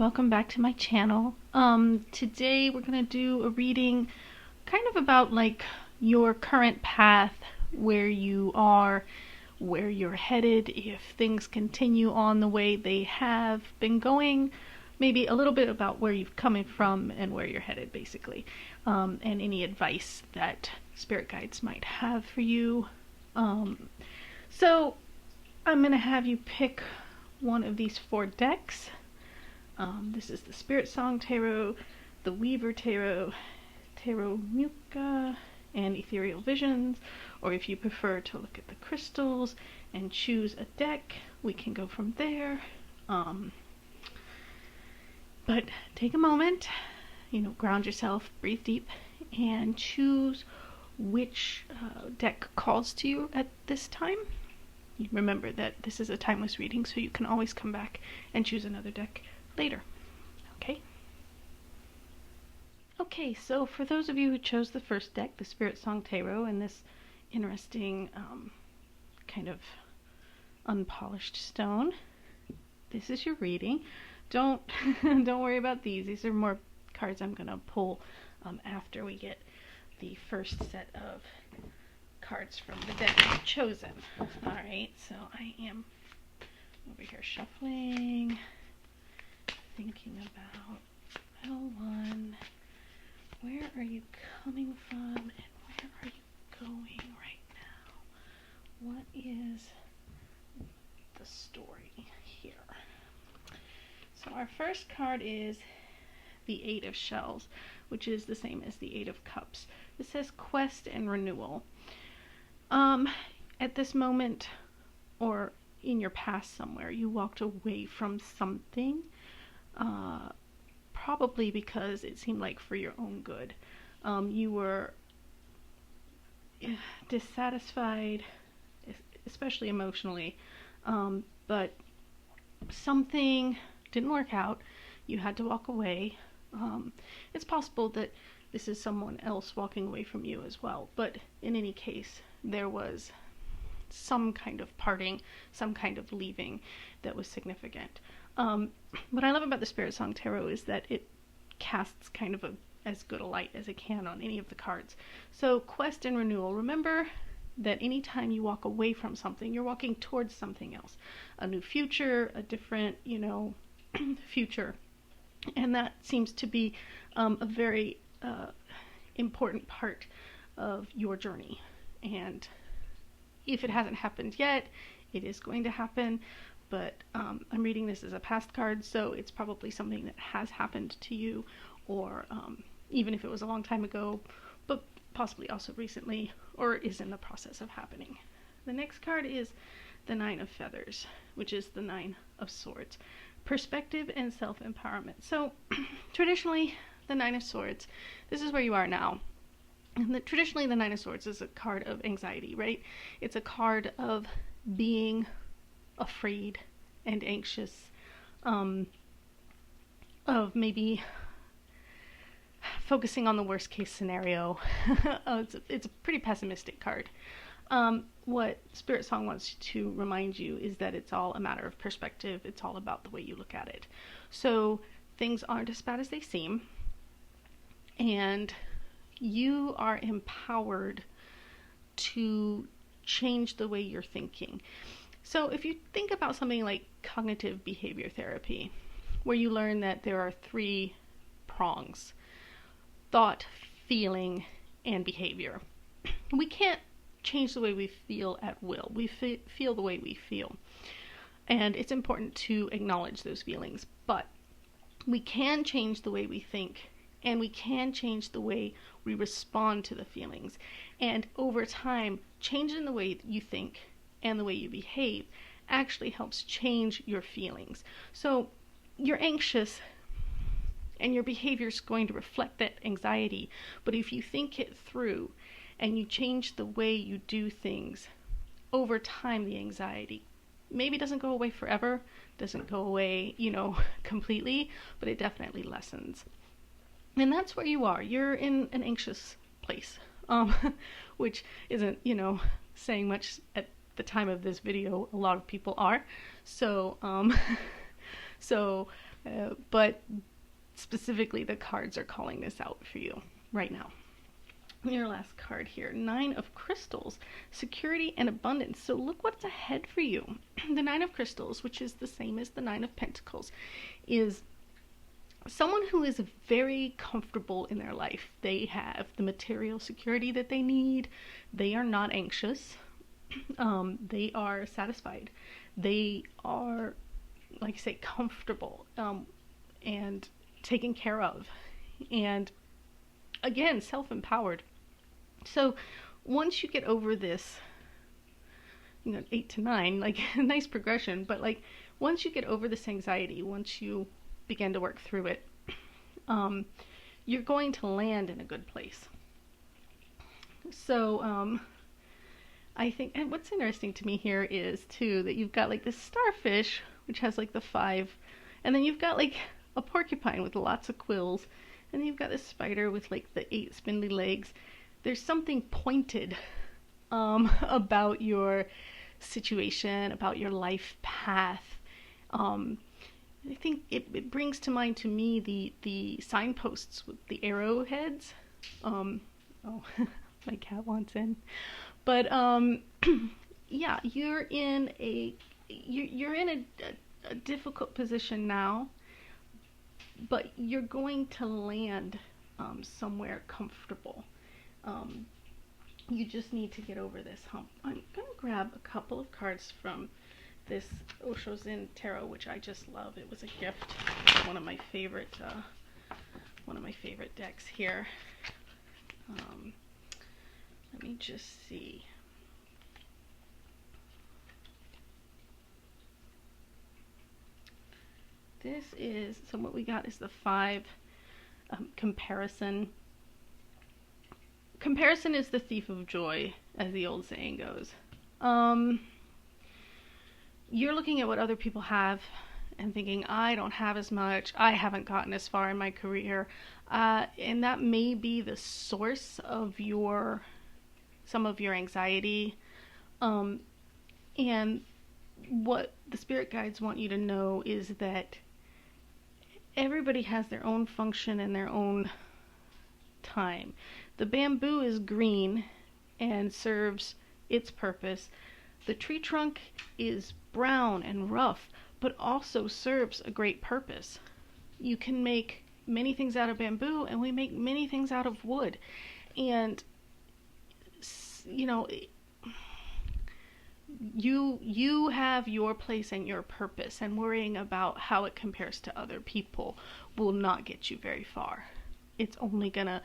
welcome back to my channel. Today we're going to do a reading kind of about like your current path, where you are, where you're headed, if things continue on the way they have been going, maybe a little bit about where you've come from and where you're headed basically, and any advice that spirit guides might have for you. So I'm going to have you pick one of these 4 decks. This is the Spiritsong Tarot, the Weaver Tarot, Tarot Mucha, and Ethereal Visions, or if you prefer to look at the crystals and choose a deck, we can go from there. But take a moment, ground yourself, breathe deep, and choose which deck calls to you at this time. Remember that this is a timeless reading, so you can always come back and choose another deck later. Okay, so for those of you who chose the first deck, the Spiritsong Tarot, and this interesting kind of unpolished stone, this is your reading. Don't worry about these. These are more cards I'm gonna pull after we get the first set of cards from the deck I've chosen. Alright, so I am over here shuffling, thinking about, well, one, where are you coming from and where are you going right now? What is the story here? So our first card is the 8 of Shells, which is the same as the 8 of Cups. It says quest and renewal. At this moment, or in your past somewhere, you walked away from something, probably because it seemed like for your own good. You were dissatisfied, especially emotionally, but something didn't work out. You had to walk away. It's possible that this is someone else walking away from you as well, but in any case, there was some kind of parting, some kind of leaving that was significant. What I love about the Spiritsong Tarot is that it casts kind of as good a light as it can on any of the cards. So quest and renewal. Remember that anytime you walk away from something, you're walking towards something else. A new future, a different, future. And that seems to be a very important part of your journey. And if it hasn't happened yet, it is going to happen. But I'm reading this as a past card, so it's probably something that has happened to you, or even if it was a long time ago, but possibly also recently, or is in the process of happening. The next card is the 9 of Feathers, which is the 9 of Swords. Perspective and self-empowerment. So traditionally, the 9 of Swords, this is where you are now. And traditionally, the 9 of Swords is a card of anxiety, right? It's a card of being afraid and anxious, of maybe focusing on the worst case scenario. It's a pretty pessimistic card. What Spiritsong wants to remind you is that it's all a matter of perspective. It's all about the way you look at it. So things aren't as bad as they seem, and you are empowered to change the way you're thinking. So if you think about something like cognitive behavior therapy, where you learn that there are 3 prongs: thought, feeling, and behavior. We can't change the way we feel at will. We feel the way we feel. And it's important to acknowledge those feelings, but we can change the way we think, and we can change the way we respond to the feelings. And over time, changing the way you think and the way you behave actually helps change your feelings. So you're anxious, and your behavior is going to reflect that anxiety. But if you think it through and you change the way you do things, over time the anxiety maybe doesn't go away forever, doesn't go away, completely, but it definitely lessens. And that's where you are. You're in an anxious place, which isn't, saying much at the time of this video. A lot of people are. So but specifically the cards are calling this out for you right now. Your last card here, 9 of Crystals, security and abundance. So look what's ahead for you. The 9 of Crystals, which is the same as the 9 of Pentacles, is someone who is very comfortable in their life. They have the material security that they need. They are not anxious. They are satisfied. They are, like I say, comfortable and taken care of. And again, self-empowered. So once you get over this, 8 to 9, like a nice progression, but like once you get over this anxiety, once you begin to work through it, you're going to land in a good place. So I think, and what's interesting to me here is too that you've got like this starfish, which has like the 5, and then you've got like a porcupine with lots of quills, and then you've got this spider with like the 8 spindly legs. There's something pointed about your situation, about your life path. I think it brings to mind to me the signposts with the arrowheads. Oh, my cat wants in. But yeah, you're in a difficult position now, but you're going to land somewhere comfortable. You just need to get over this hump. I'm going to grab a couple of cards from this OSHO Tarot, which I just love. It was a gift. One of my favorite decks here. Let me just see. This is, so what we got is the 5 comparison. Comparison is the thief of joy, as the old saying goes. You're looking at what other people have and thinking, I don't have as much, I haven't gotten as far in my career, and that may be the source of some of your anxiety. And what the spirit guides want you to know is that everybody has their own function and their own time. The bamboo is green and serves its purpose. The tree trunk is brown and rough, but also serves a great purpose. You can make many things out of bamboo, and we make many things out of wood. And, you have your place and your purpose, and worrying about how it compares to other people will not get you very far. It's only gonna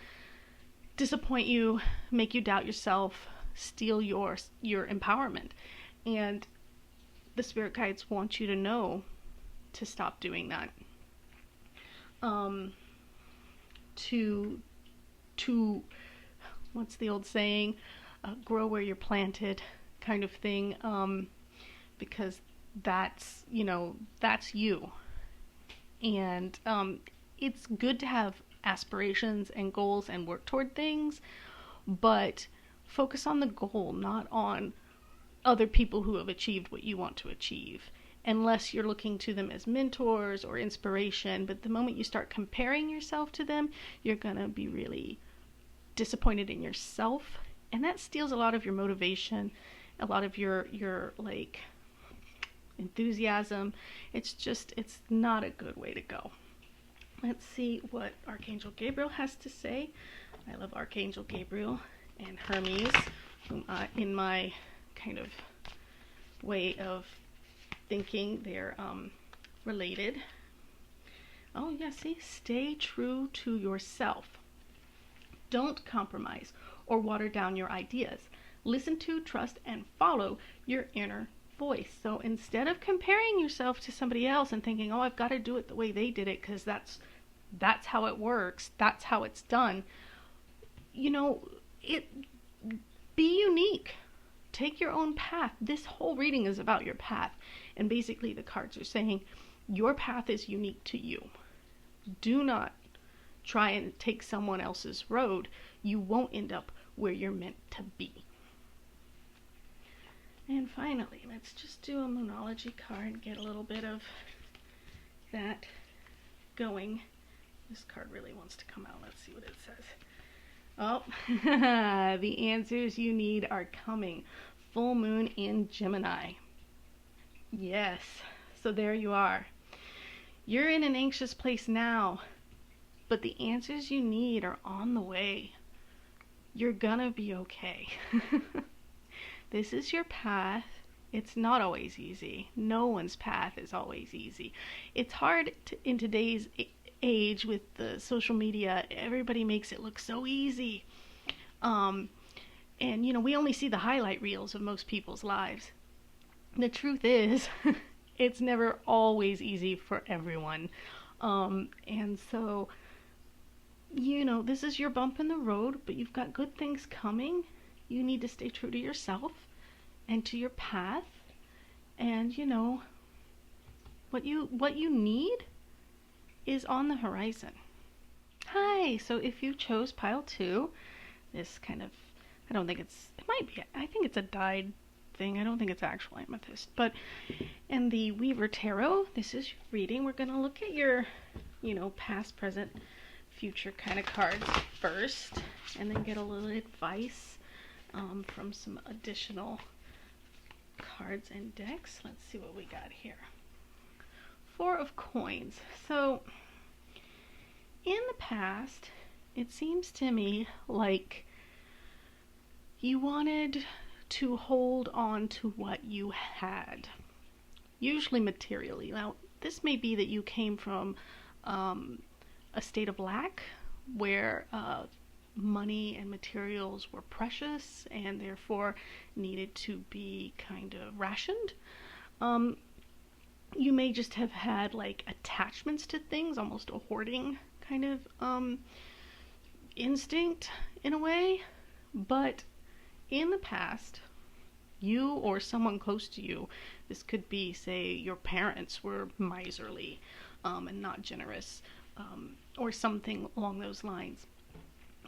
disappoint you, make you doubt yourself, steal your empowerment. And the spirit guides want you to know to stop doing that. To what's the old saying? Grow where you're planted, kind of thing. Because that's you. And it's good to have aspirations and goals and work toward things, but focus on the goal, not on other people who have achieved what you want to achieve, unless you're looking to them as mentors or inspiration. But the moment you start comparing yourself to them, you're gonna be really disappointed in yourself, and that steals a lot of your motivation, a lot of your like enthusiasm. It's not a good way to go. Let's see what Archangel Gabriel has to say. I love Archangel Gabriel and Hermes, whom in my kind of way of thinking, they're related. Oh yeah, see? Stay true to yourself. Don't compromise or water down your ideas. Listen to, trust, and follow your inner voice. So instead of comparing yourself to somebody else and thinking, oh, I've got to do it the way they did it because that's how it works, that's how it's done, be unique. Take your own path. This whole reading is about your path. And basically the cards are saying your path is unique to you. Do not try and take someone else's road. You won't end up where you're meant to be. And finally, let's just do a Moonology card and get a little bit of that going. This card really wants to come out. Let's see what it says. Oh, the answers you need are coming. Full moon in Gemini. Yes, so there you are. You're in an anxious place now, but the answers you need are on the way. You're gonna be okay. This is your path. It's not always easy. No one's path is always easy. It's hard in today's age with the social media. Everybody makes it look so easy. And we only see the highlight reels of most people's lives. The truth is, it's never always easy for everyone. And so, this is your bump in the road, but you've got good things coming. You need to stay true to yourself and to your path. And, what you need is on the horizon. Hi, so if you chose pile 2, this kind of, I think it's a dyed thing. I don't think it's actual amethyst. But in the Weaver Tarot, this is your reading. We're going to look at your, past, present, future kind of cards first, and then get a little advice from some additional cards and decks. Let's see what we got here. 4 of Coins. So, in the past, it seems to me like you wanted to hold on to what you had, usually materially. Now, this may be that you came from a state of lack where money and materials were precious and therefore needed to be kind of rationed. You may just have had like attachments to things, almost a hoarding kind of instinct in a way. But in the past, you or someone close to you, this could be, say, your parents were miserly and not generous, or something along those lines.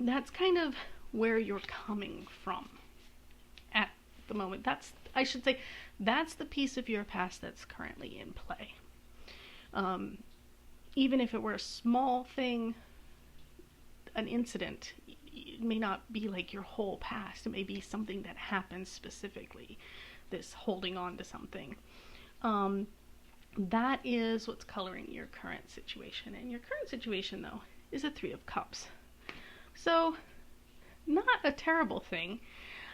That's kind of where you're coming from at the moment. That's the piece of your past that's currently in play. Even if it were a small thing, an incident, it may not be like your whole past. It may be something that happens specifically, this holding on to something. That is what's coloring your current situation. And your current situation, though, is a 3 of Cups. So, not a terrible thing.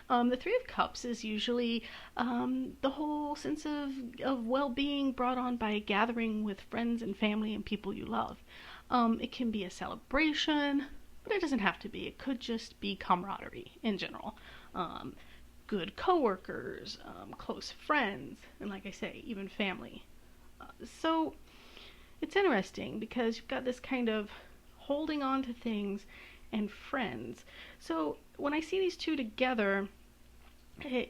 The 3 of Cups is usually the whole sense of well-being brought on by gathering with friends and family and people you love. It can be a celebration, but it doesn't have to be. It could just be camaraderie in general. Good coworkers, close friends, and like I say, even family. So it's interesting because you've got this kind of holding on to things and friends. So when I see these two together,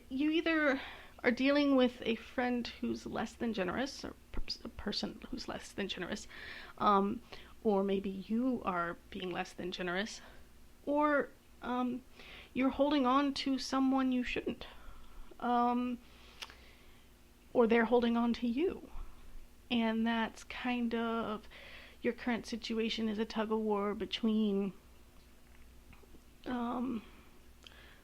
you either are dealing with a friend who's less than generous, or a person who's less than generous, or maybe you are being less than generous, or you're holding on to someone you shouldn't, or they're holding on to you. And that's kind of your current situation, is a tug of war between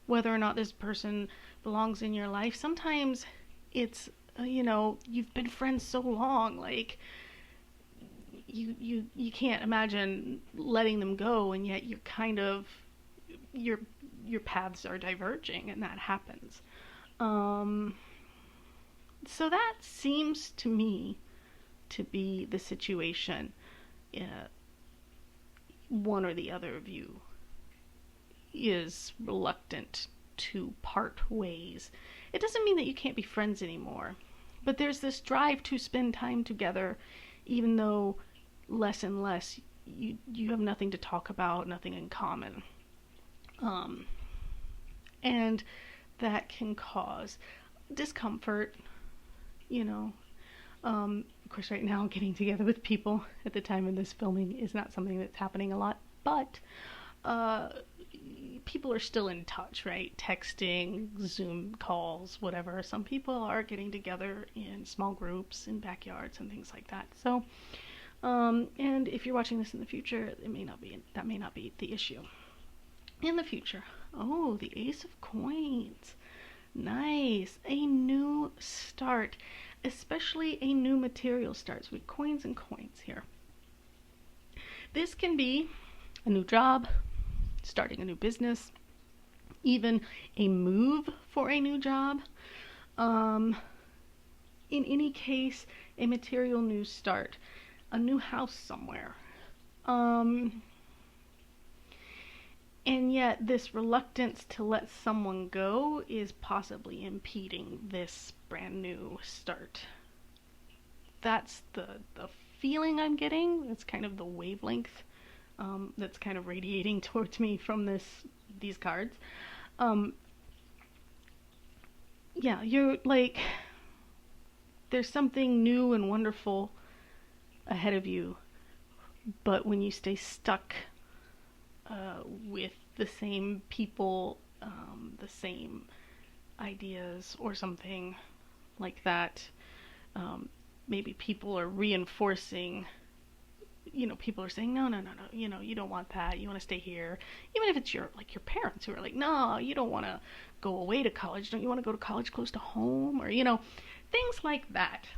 whether or not this person belongs in your life. Sometimes it's, you've been friends so long, like you can't imagine letting them go, and yet you're kind of, your paths are diverging, and that happens. So that seems to me to be the situation. One or the other of you is reluctant to part ways. It doesn't mean that you can't be friends anymore, but there's this drive to spend time together, even though less and less you have nothing to talk about, nothing in common. And that can cause discomfort, Of course, right now, getting together with people at the time of this filming is not something that's happening a lot, but people are still in touch, right? Texting, Zoom calls, whatever. Some people are getting together in small groups, in backyards, and things like that. So And if you're watching this in the future, that may not be the issue. In the future, oh, the Ace of Coins. Nice. A new start, especially a new material start. So we have coins and coins here. This can be a new job, starting a new business, even a move for a new job. In any case, a material new start, a new house somewhere. And yet this reluctance to let someone go is possibly impeding this brand new start. That's the feeling I'm getting. It's kind of the wavelength that's kind of radiating towards me from these cards. Yeah, you're like, there's something new and wonderful ahead of you, but when you stay stuck with the same people, the same ideas or something like that, maybe people are reinforcing, people are saying, no, you don't want that, you want to stay here. Even if it's your parents who are like, no, you don't want to go away to college, don't you want to go to college close to home, or, things like that.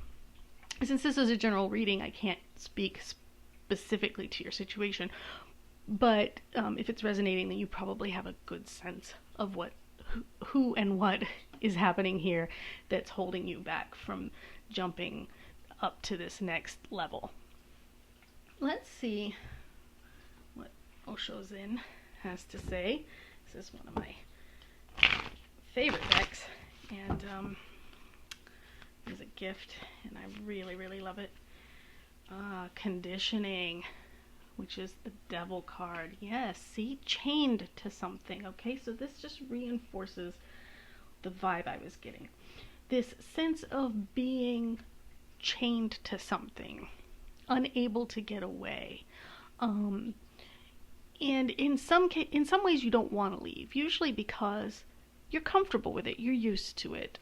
Since this is a general reading, I can't speak specifically to your situation, but if it's resonating, then you probably have a good sense of who and what is happening here that's holding you back from jumping up to this next level. Let's see what OSHO Zin has to say. This is one of my favorite decks, and it's a gift, and I really, really love it. Conditioning, which is the Devil card. Yes, see, chained to something. Okay, so this just reinforces the vibe I was getting. This sense of being chained to something, unable to get away. And in some ways you don't want to leave, usually because you're comfortable with it, you're used to it.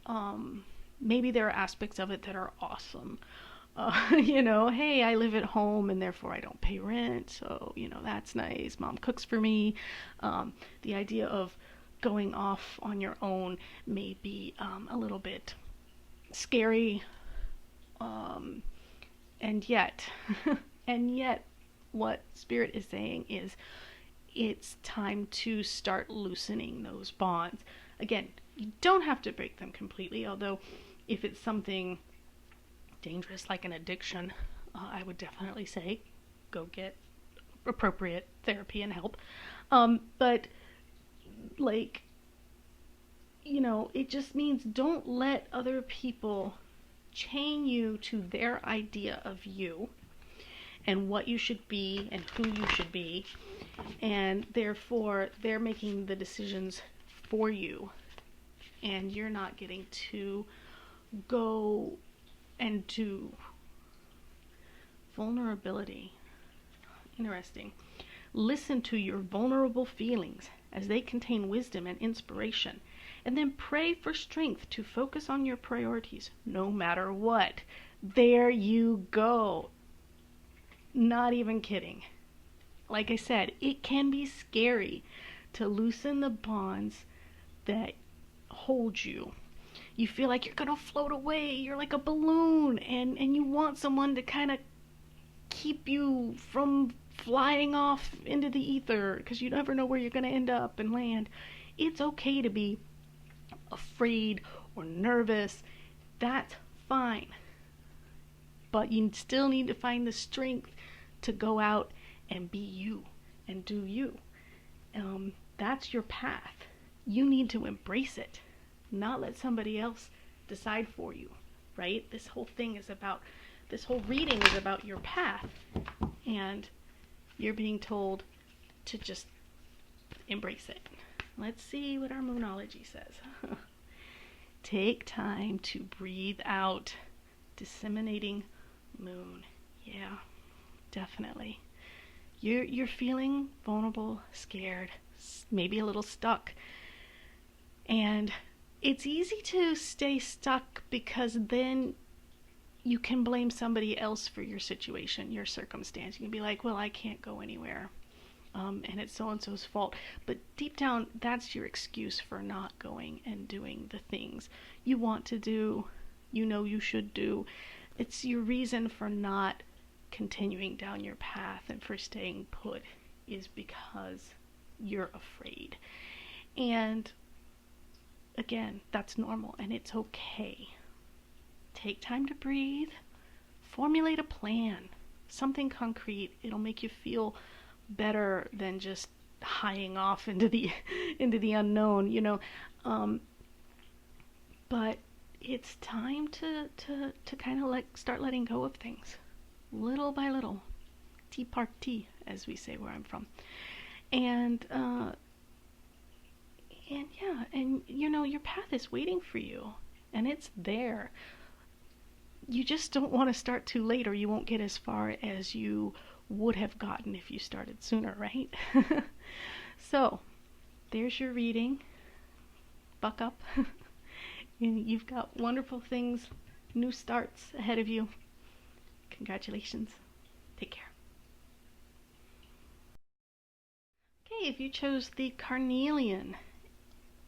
Maybe there are aspects of it that are awesome. Hey, I live at home and therefore I don't pay rent, so, that's nice. Mom cooks for me. The idea of going off on your own may be a little bit scary. And yet, what Spirit is saying is it's time to start loosening those bonds. Again, you don't have to break them completely, although if it's something dangerous like an addiction, I would definitely say go get appropriate therapy and help. But it just means don't let other people chain you to their idea of you and what you should be and who you should be, and therefore they're making the decisions for you, and you're not getting to go and do. Vulnerability. Interesting. Listen to your vulnerable feelings as they contain wisdom and inspiration, and then pray for strength to focus on your priorities no matter what. There you go. Not even kidding. Like I said, it can be scary to loosen the bonds that hold you. You feel like you're gonna float away, you're like a balloon, and you want someone to kind of keep you from flying off into the ether, because you never know where you're gonna end up and land. It's okay to be afraid or nervous. That's fine. But you still need to find the strength to go out and be you and do you. That's your path. You need to embrace it, not let somebody else decide for you, right? This whole reading is about your path, and you're being told to just embrace it. Let's see what our Moonology says. Take time to breathe out. Disseminating moon. Yeah, definitely. You're feeling vulnerable, scared, maybe a little stuck. And it's easy to stay stuck because then you can blame somebody else for your situation, your circumstance. You can be like, well, I can't go anywhere, and it's so-and-so's fault. But deep down, that's your excuse for not going and doing the things you want to do, you should do. It's your reason for not continuing down your path and for staying put is because you're afraid. And again, that's normal and it's okay. Take time to breathe, formulate a plan, something concrete. It'll make you feel better than just hieing off into the unknown, but it's time to kind of start letting go of things, little by little, tea par tea, as we say where I'm from, and yeah, and your path is waiting for you, and it's there. You just don't want to start too late, or you won't get as far as you would have gotten if you started sooner, right? So, there's your reading. Buck up. You've got wonderful things, new starts ahead of you. Congratulations. Take care. Okay, if you chose the Carnelian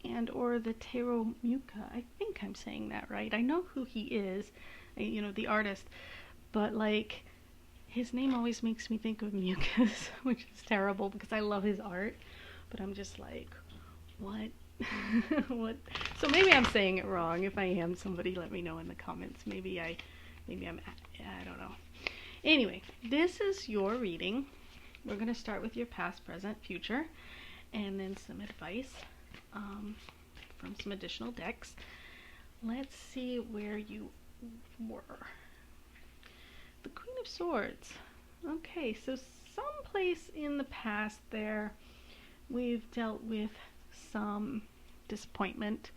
and or the Tarot Mucha, I think I'm saying that right. I know who he is, the artist, but like his name always makes me think of mucus, which is terrible because I love his art, but I'm just like, what? What? So maybe I'm saying it wrong. If I am, somebody let me know in the comments. Maybe I don't know. Anyway, this is your reading. We're going to start with your past, present, future, and then some advice from some additional decks. Let's see where you were. The Queen of Swords. Okay, so someplace in the past there, we've dealt with some disappointment,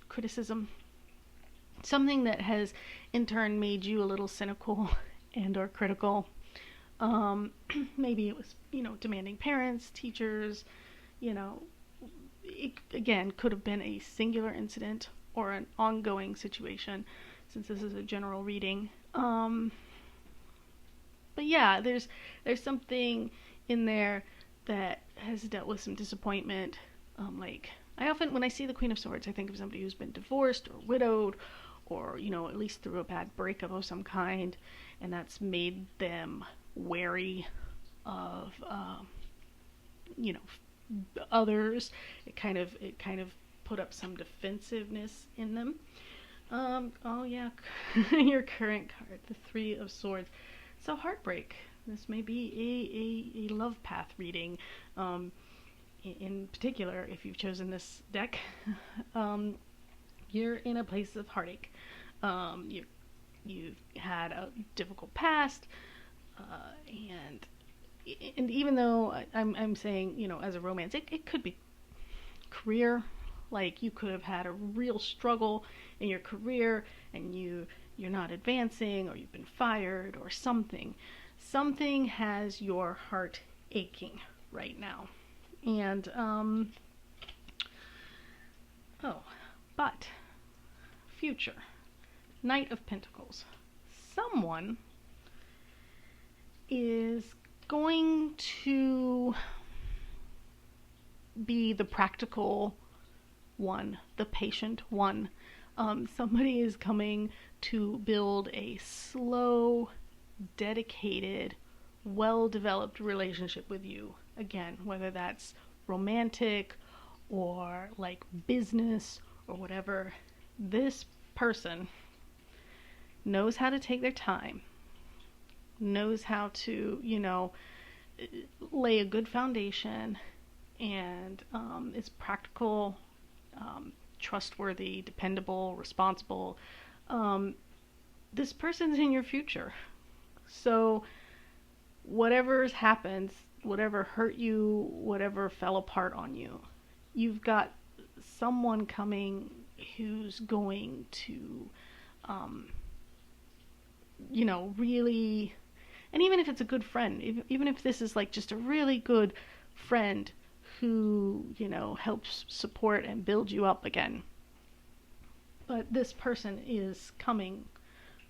criticism, something that has in turn made you a little cynical and or critical. Maybe it was, demanding parents, teachers, it again could have been a singular incident or an ongoing situation, since this is a general reading. But yeah, there's something in there that has dealt with some disappointment. Like, I often, when I see the Queen of Swords, I think of somebody who's been divorced or widowed, or, at least through a bad breakup of some kind, and that's made them wary of, others. It kind of put up some defensiveness in them. Oh yeah, your current card, the Three of Swords. So heartbreak. This may be a love path reading. In particular, if you've chosen this deck, you're in a place of heartache. You've had a difficult past, and even though I'm saying, as a romance, it could be career. Like, you could have had a real struggle in your career and you're not advancing, or you've been fired, or something. Something has your heart aching right now. And, but future. Knight of Pentacles. Someone is going to be the practical one, the patient one. Somebody is coming to build a slow, dedicated, well-developed relationship with you. Again, whether that's romantic or like business or whatever, this person knows how to take their time, knows how to, lay a good foundation, and is practical, trustworthy, dependable, responsible. This person's in your future. So whatever's happened, whatever hurt you, whatever fell apart on you, you've got someone coming who's going to, really, and even if it's a good friend, even if this is like just a really good friend who, helps support and build you up again. But this person is coming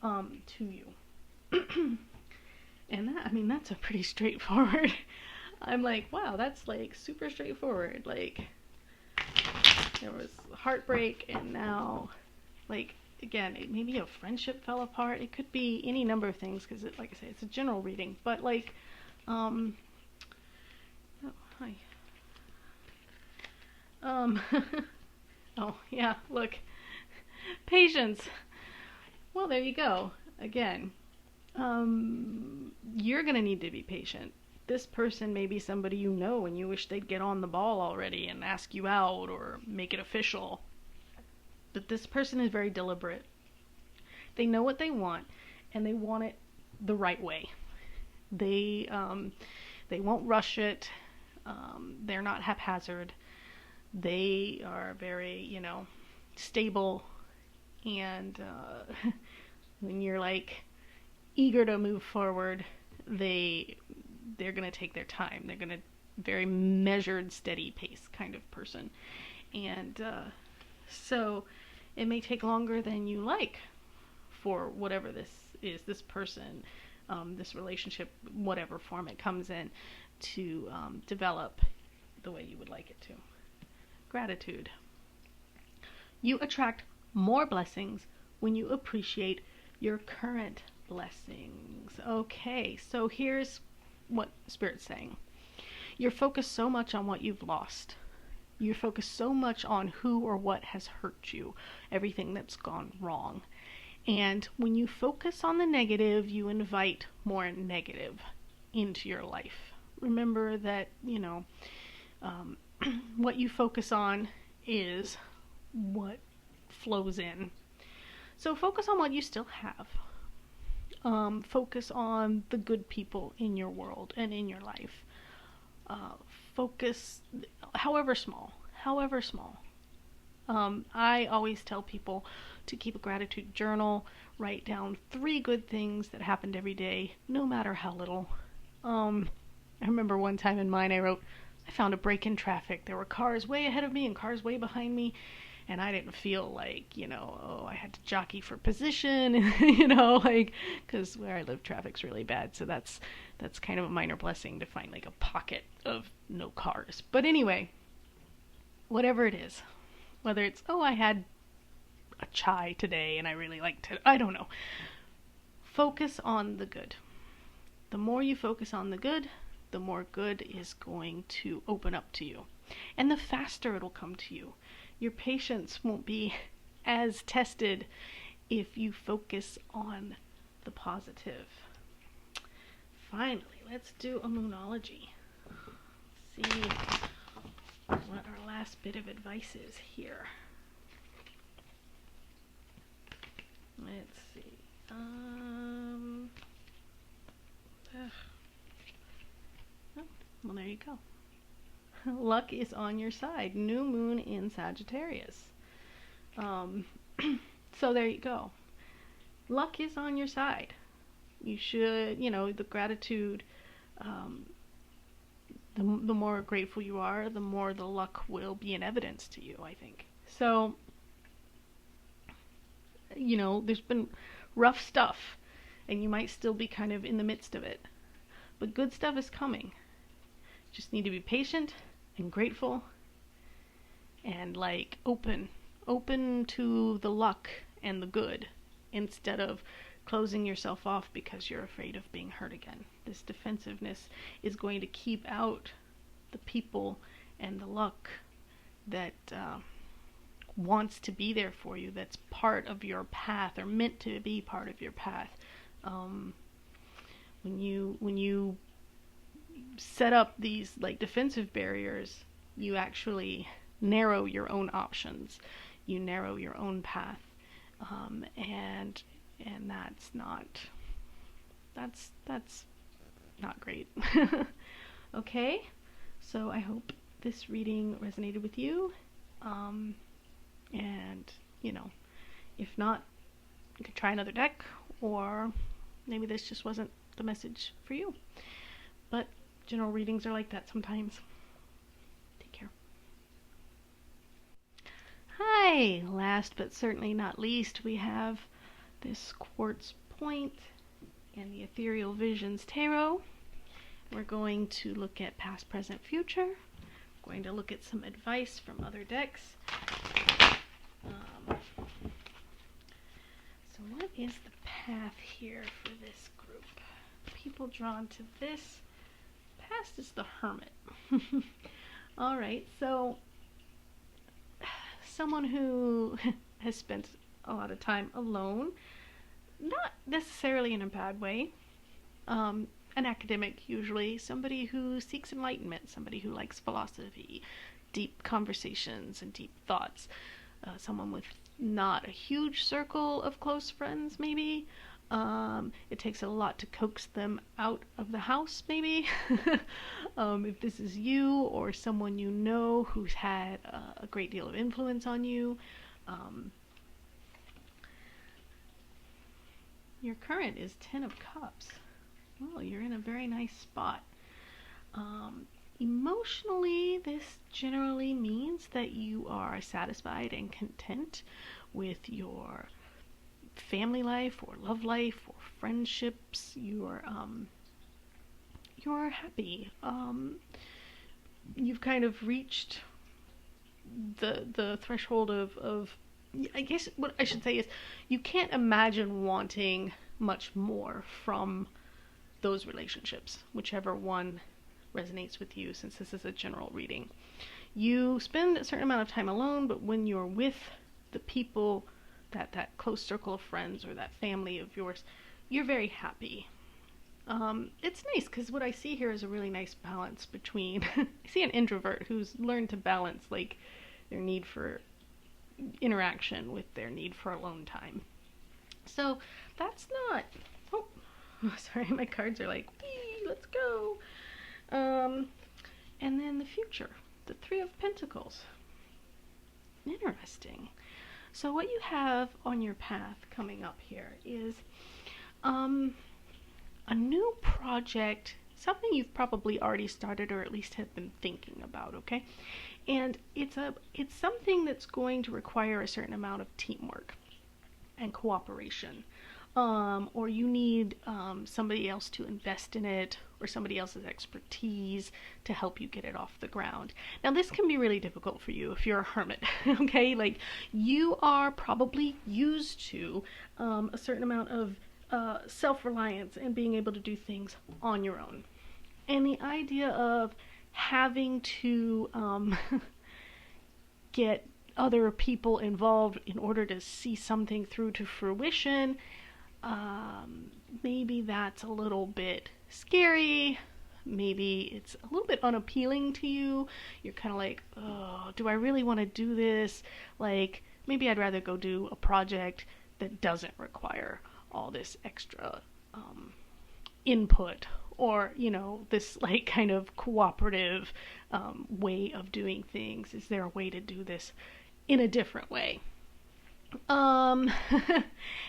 to you. And that, I mean, that's a pretty straightforward. I'm like, wow, that's like super straightforward. Like, there was heartbreak, and now, like, again, maybe a friendship fell apart. It could be any number of things, because, like I say, it's a general reading. But, like, oh, hi. Oh, yeah, look. Patience. Well, there you go. Again, you're going to need to be patient. This person may be somebody you know and you wish they'd get on the ball already and ask you out or make it official. But this person is very deliberate. They know what they want, and they want it the right way. They won't rush it. They're not haphazard. They are very, stable. And when you're like eager to move forward, they're going to take their time. They're going to very measured, steady pace kind of person. And so it may take longer than you like for whatever this is, this person, this relationship, whatever form it comes in, to develop the way you would like it to. Gratitude. You attract more blessings when you appreciate your current blessings. Okay, so here's what Spirit's saying. You're focused so much on what you've lost. You're focused so much on who or what has hurt you, everything that's gone wrong. And when you focus on the negative, you invite more negative into your life. Remember that, what you focus on is what flows in. So focus on what you still have. Focus on the good people in your world and in your life. Focus, however small. I always tell people to keep a gratitude journal, write down 3 good things that happened every day, no matter how little. I remember one time in mine I wrote, I found a break in traffic. There were cars way ahead of me and cars way behind me, and I didn't feel like, I had to jockey for position, because where I live, traffic's really bad, so that's kind of a minor blessing to find, like, a pocket of no cars. But anyway, whatever it is, whether it's, I had a chai today and I really liked it, I don't know. Focus on the good. The more you focus on the good, the more good is going to open up to you. And the faster it'll come to you. Your patience won't be as tested if you focus on the positive. Finally, let's do a Moonology. See what our last bit of advice is here. Let's see. Well, there you go. Luck is on your side. New moon in Sagittarius. So there you go. Luck is on your side. You should, the gratitude, the more grateful you are, the more the luck will be in evidence to you, I think. So, there's been rough stuff, and you might still be kind of in the midst of it. But good stuff is coming. Just need to be patient and grateful and open to the luck and the good, instead of closing yourself off because you're afraid of being hurt again. This defensiveness is going to keep out the people and the luck that wants to be there for you, that's part of your path or meant to be part of your path. When you set up these defensive barriers, you actually narrow your own options, you narrow your own path, and that's not great. Okay, so I hope this reading resonated with you, and if not, you could try another deck, or maybe this just wasn't the message for you. But general readings are like that sometimes. Take care. Hi! Last but certainly not least, we have this Quartz point and the Ethereal Visions Tarot. We're going to look at past, present, future. We're going to look at some advice from other decks. So what is the path here for this group? People drawn to this. Past is the Hermit. Alright, so someone who has spent a lot of time alone, not necessarily in a bad way. An academic, usually, somebody who seeks enlightenment, somebody who likes philosophy, deep conversations and deep thoughts, someone with not a huge circle of close friends, maybe. It takes a lot to coax them out of the house, maybe. If this is you or someone you know who's had a great deal of influence on you. Your current is 10 of Cups. Well, you're in a very nice spot. Emotionally, this generally means that you are satisfied and content with your family life or love life or friendships. You're happy. You've kind of reached the threshold of I guess what I should say is you can't imagine wanting much more from those relationships, whichever one resonates with you, since this is a general reading. You spend a certain amount of time alone, but when you're with the people, that close circle of friends or that family of yours, you're very happy. It's nice because what I see here is a really nice balance between I see an introvert who's learned to balance like their need for interaction with their need for alone time. So that's not sorry, my cards are like, wee, let's go. And then the future, the Three of Pentacles. Interesting. So what you have on your path coming up here is a new project, something you've probably already started or at least have been thinking about, okay? And it's something that's going to require a certain amount of teamwork and cooperation. Or you need somebody else to invest in it, or somebody else's expertise to help you get it off the ground. Now this can be really difficult for you if you're a hermit, okay? Like you are probably used to a certain amount of self-reliance and being able to do things on your own. And the idea of having to get other people involved in order to see something through to fruition, maybe that's a little bit scary. Maybe it's a little bit unappealing to you. You're kind of like, oh, do I really want to do this? Like, maybe I'd rather go do a project that doesn't require all this extra input, or, you know, this like kind of cooperative way of doing things. Is there a way to do this in a different way?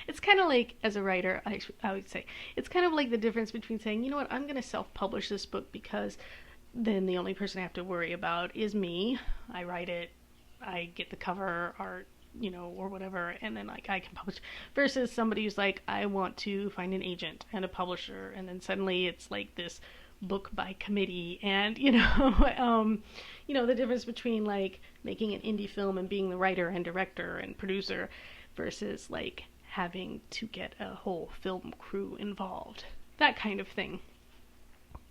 It's kind of like, as a writer, I would say, it's kind of like the difference between saying, you know what, I'm going to self-publish this book because then the only person I have to worry about is me. I write it, I get the cover art, you know, or whatever, and then like I can publish, versus somebody who's like, I want to find an agent and a publisher, and then suddenly it's like this book by committee, and you know, the difference between like making an indie film and being the writer and director and producer versus like having to get a whole film crew involved, that kind of thing.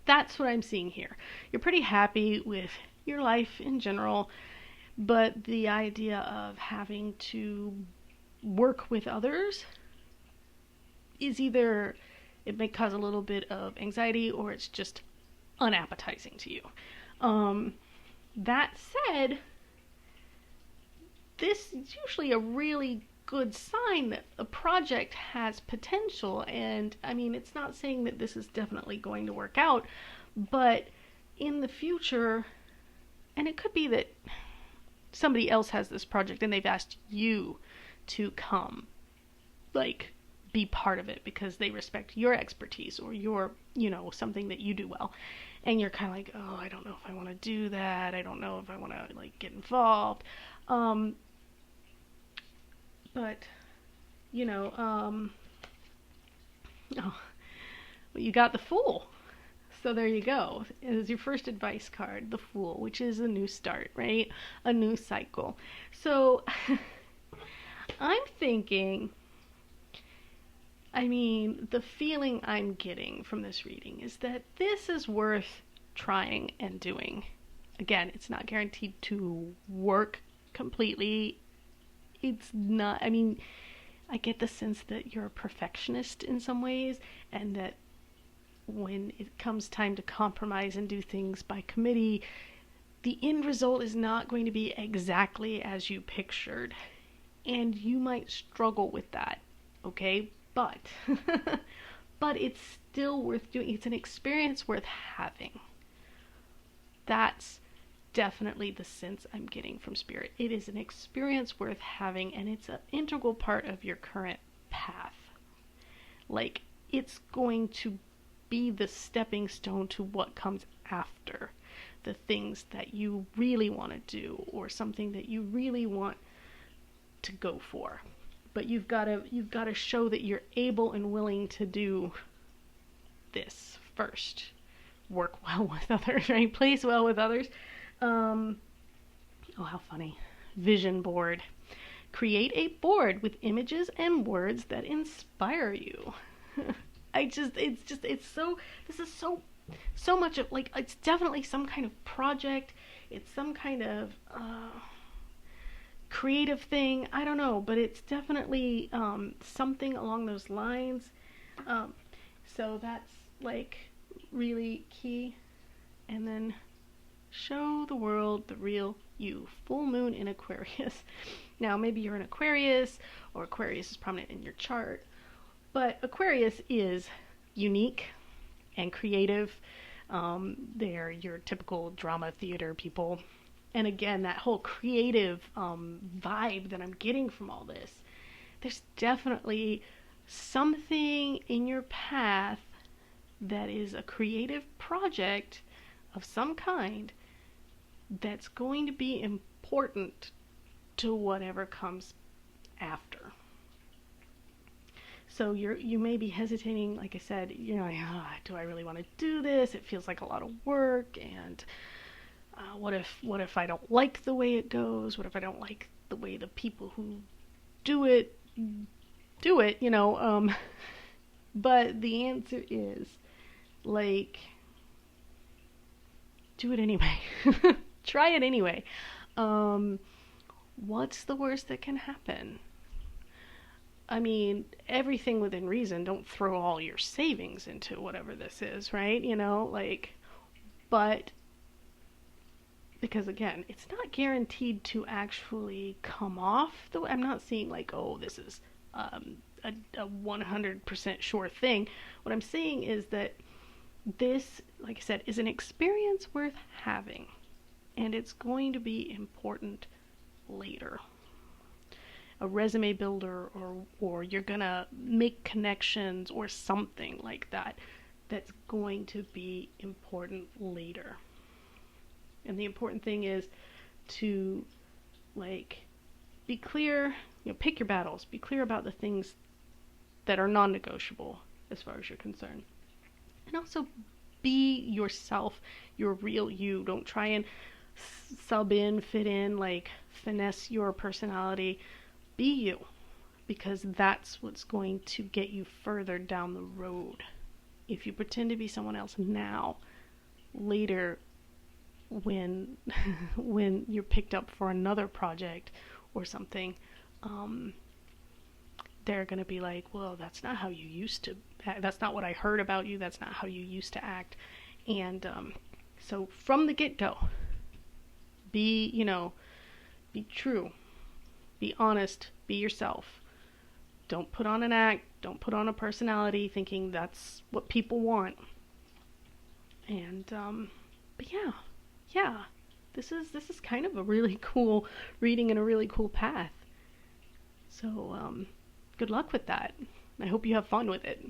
That's what I'm seeing here. You're pretty happy with your life in general, but the idea of having to work with others is either, it may cause a little bit of anxiety, or it's just unappetizing to you. That said, this is usually a really good sign that a project has potential, and I mean, it's not saying that this is definitely going to work out, but in the future, and it could be that somebody else has this project and they've asked you to come, like, be part of it because they respect your expertise or your, you know, something that you do well. And you're kind of like, oh, I don't know if I want to do that. I don't know if I want to, like, get involved. But you know, oh, well, you got the Fool. So there you go. It is your first advice card, the Fool, which is a new start, right? A new cycle. So I'm thinking, I mean, the feeling I'm getting from this reading is that this is worth trying and doing. Again, it's not guaranteed to work completely. It's not, I mean, I get the sense that you're a perfectionist in some ways, and that when it comes time to compromise and do things by committee, the end result is not going to be exactly as you pictured. And you might struggle with that, okay? But, but it's still worth doing. It's an experience worth having. That's definitely the sense I'm getting from Spirit. It is an experience worth having, and it's an integral part of your current path. Like, it's going to be the stepping stone to what comes after, the things that you really want to do, or something that you really want to go for. But you've got to show that you're able and willing to do this first. Work well with others, right? Place well with others. Oh, how funny. Vision board. Create a board with images and words that inspire you. It's so much of, like, it's definitely some kind of project. It's some kind of creative thing. I don't know, but it's definitely something along those lines. So that's, like, really key. And then show the world the real you. Full moon in Aquarius. Now, maybe you're an Aquarius, or Aquarius is prominent in your chart, but Aquarius is unique and creative. They're your typical drama theater people. And again, that whole creative vibe that I'm getting from all this, there's definitely something in your path that is a creative project of some kind that's going to be important to whatever comes after. So you may be hesitating, like I said, you're like, do I really want to do this? It feels like a lot of work, and what if I don't like the way it goes? What if I don't like the way the people who do it, you know? But the answer is, like, do it anyway. Try it anyway. What's the worst that can happen? I mean, everything within reason. Don't throw all your savings into whatever this is, right? You know, like, but because again, it's not guaranteed to actually come off. Though I'm not seeing like, oh, this is a 100% sure thing. What I'm saying is that this, like I said, is an experience worth having, and it's going to be important later. A resume builder, or you're gonna make connections or something like that, that's going to be important later. And the important thing is to, like, be clear, pick your battles, be clear about the things that are non-negotiable as far as you're concerned. And also be yourself, your real you. Don't try and sub in, fit in, like, finesse your personality. Be you, because that's what's going to get you further down the road. If you pretend to be someone else now, later, when when you're picked up for another project or something, they're going to be like, well, that's not how you used to act. That's not what I heard about you. That's not how you used to act. And so from the get-go, be true. Be honest, be yourself. Don't put on an act, don't put on a personality thinking that's what people want. And but yeah, this is kind of a really cool reading and a really cool path. So good luck with that. I hope you have fun with it.